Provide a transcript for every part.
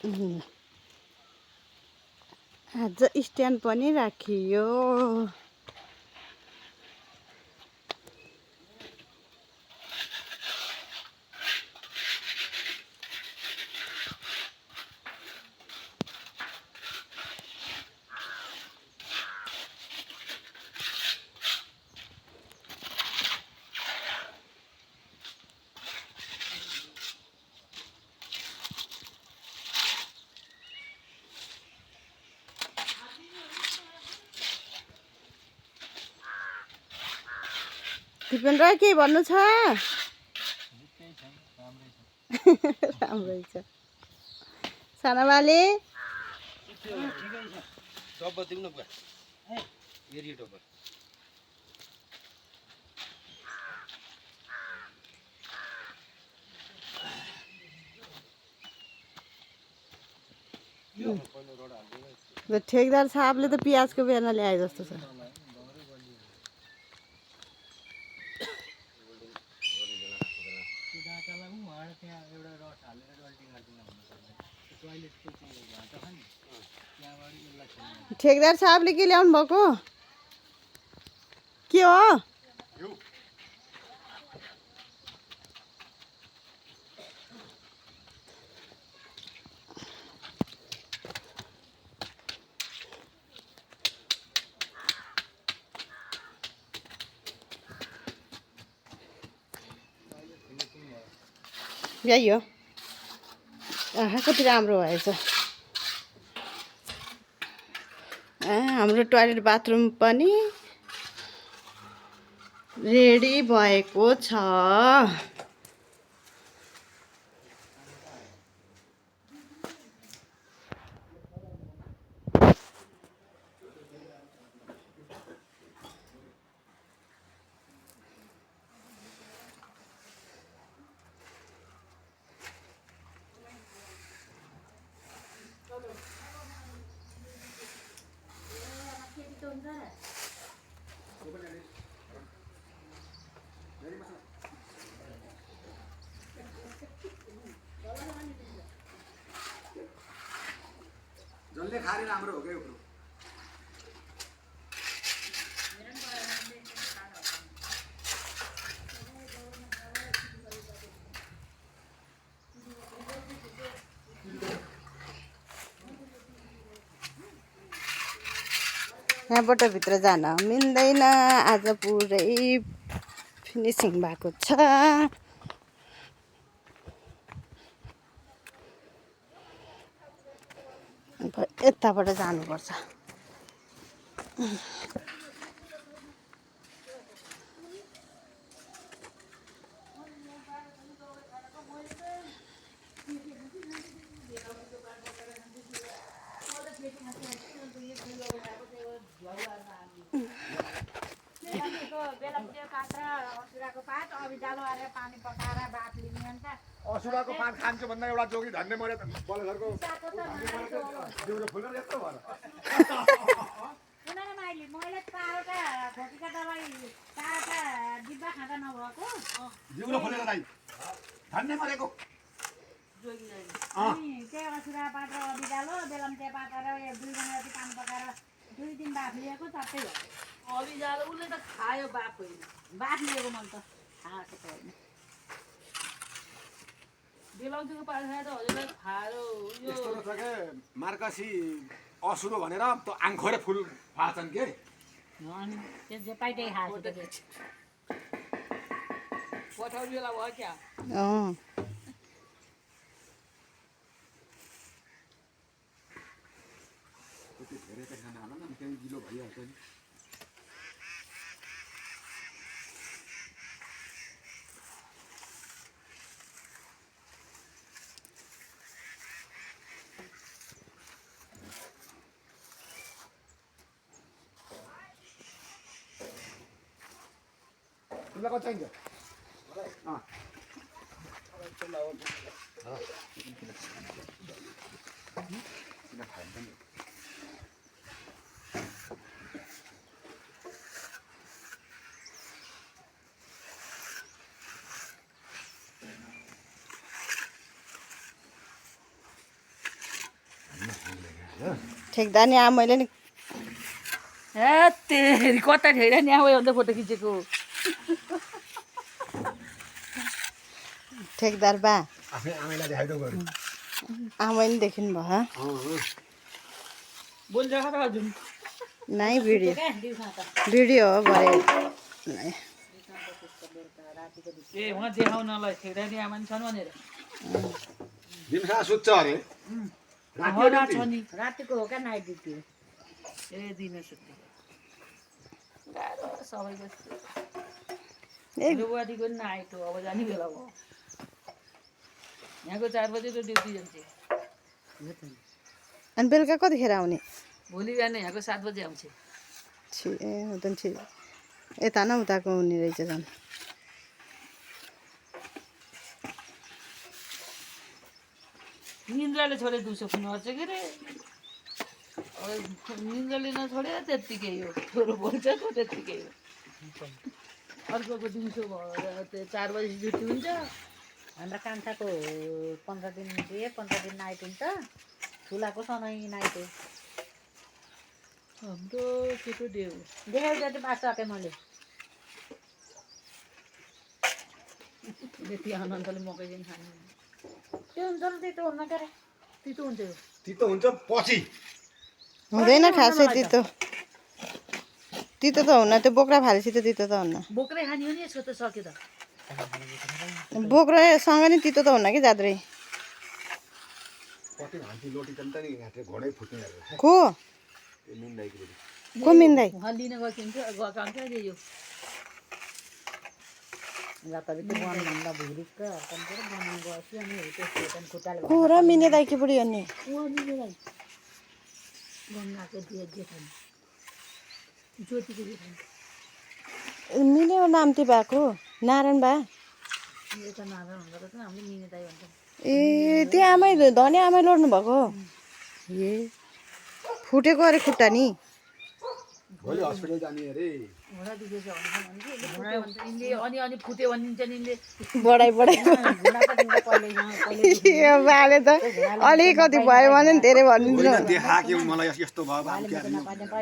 आज स्ट्यान्ड पनि राखियो। दिपेन्द्र के भन्नु छ? राम्रै छ। सानाबाले डब्बा दिउँ न बुवा। हेरी डब्बा। ठेकदार साहबले त पियाजको बेर्ना ल्याए जस्तो छ। ठेकदार साहबले के ल्याउनु भएको? के हो? यही हो। कति राम्रो भएछ। हाम्रो टोयलेट बाथरुम पनि रेडी भएको छ। जसले खाएर राम्रो हो क्या उब्रो। यहाँबाट भित्र जान मिल्दैन। आज पुरै फिनिसिङ भएको छ। यताबाट जानुपर्छ। असुराको पात खान्छु भन्दा एउटा जोगी धन्ने मर्यो बलघरको जिउरो फुलेर यत्रो भएर जिउरो फुलेर दाइ धन्ने मरेको असुरा पात र अबिजालो बेलम चिया पात र 2 जना जति पानी पकाएर 2 दिन बाफ लिएको चट्टै भयो। अबिजालो उसले त खायो बाफ होइन बाफ लिएको मन त खाएको त होइन। बेलौतीको पात खाएर त हजुरलाई खायो यो यस्तो रहेछ के मार्कासी असुरो भनेर त आङखोरे फुल फाल्छन् के अनि त्यो जे पाइटै खाएको त पठाउनु बेला भयो क्या। धेरै त खाना होला न त्यही गिलो भइहाल्छ नि। तिमीलाई कति चाहिन्छ? ठेक्दा नि अब मैले नि ए तेरी कता ठेर नि अब अन्त फोटो खिचेको ठेकदार बा आफ्नै आमैलाई देखाइदेऊ गऱ्यो आमै नि देखिनु भयो बोल्छ खा हजुर नाइ भिडियो क्या दिउँसो त भिडियो हो भरे ए उहाँ देखाउनलाई ठेक्दा नि आमा नि छन् भनेर दिउँसो सुत्छ अरे रात छ नि रातिको हो क्या नाइट ड्युटी ए दिने सुत्ने गाह्रो सबैको ए मेरो बुहारीको नि नाइट हो अब जाने बेला भयो यहाँको 4 बजे त ड्युटी जान्छ अनि बेलुका कतिखेर आउने भोलि बिहान यहाँको 7 बजे आउँछ छि ए उता छि यता न उताको हुने रहेछ झन् निन्द्राले छोडे दिउँसो फोन गर्छ के रे अब निन्द्राले नछोडे त्यत्तिकै हो छोरो बोल्छ त त्यत्तिकै हो अर्कोको दिउँसो भयो त्यो 4 बजी ड्युटी हुन्छ हाम्रो कान्छाको 15 दिन नाइट हुन्छ ठुलाको सधैँ नाइट हो हाम्रो केटो डे हो देखाउ जति पासकेँ मैले त्यति अनन्तले मकै दिन खानु त्यो हुन्छ र त्यही त हुन्न के अरे तितो हुन्छ यो तितो हुन्छ पछि हुँदैन खासै तितो तितो त हुन्न त्यो बोक्रा फालेपछि त तितो त हुन्न बोक्रै खाने हो नि यसको त सक्यो त बोक्रासँग नि तितो त हुन्न कि जात्रै कति भान्ती लोटी त नि यहाँ घोडै फुट्ने को को मिन्दै उहाँ लिन गएको हुन्छ यो जताले त्यो बनभन्दा भुरिक्क कम्प्युटर बनाउनु गएपछि अनि त्यस्तो त्यहाँदेखि खुट्टाले को र मिने दाइकी बुढी अनि उहाँ लिनेलाई गङ्गाको जेठानी ज्योतिको जेठानी मिनेको नाम ती भएको नारायण बा यता नारा हुँदो रहेछ हामीले मिने दाई भन्छ ए त्यो आमै धनी आमै लड्नु भएको ए फुटेको अरे खुट्टा नि भोलि हस्पिटल जाने अरे घोडा दुखेछ भन्छ यिनले अनि फुट्यो भनिदिन्छ नि यिनले बढाइ यो बाले त अलिकति भयो भने नि धेरै भनिदिनु देखा कि मलाई यस्तो भयो अब के गर्ने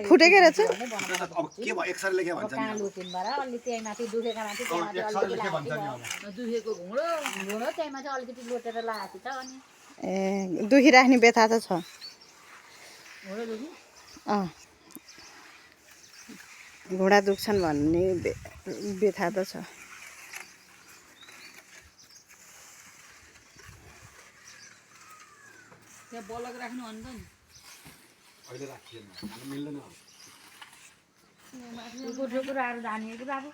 फुटेकै रहेछ अब के भयो एक्सरेले के भन्छ नि लुटिनबाट अलि त्यही माथि दुखेको माथि त्यही माथि एक्सरेले के भन्छ नि अब दुखेको घुँडो घुँडो त्यही माथि अलिकति लोटेर लागेको छ अनि ए दुखिराख्ने व्यथा त छ घोडा दुखी अँ घुँडा दुख्छन् भन्ने व्यथा त छ त्यहाँ बलक राख्नु अन्त नि अहिले राखिएन मिल्दैन गोठो कुराहरू धानिएको बाबु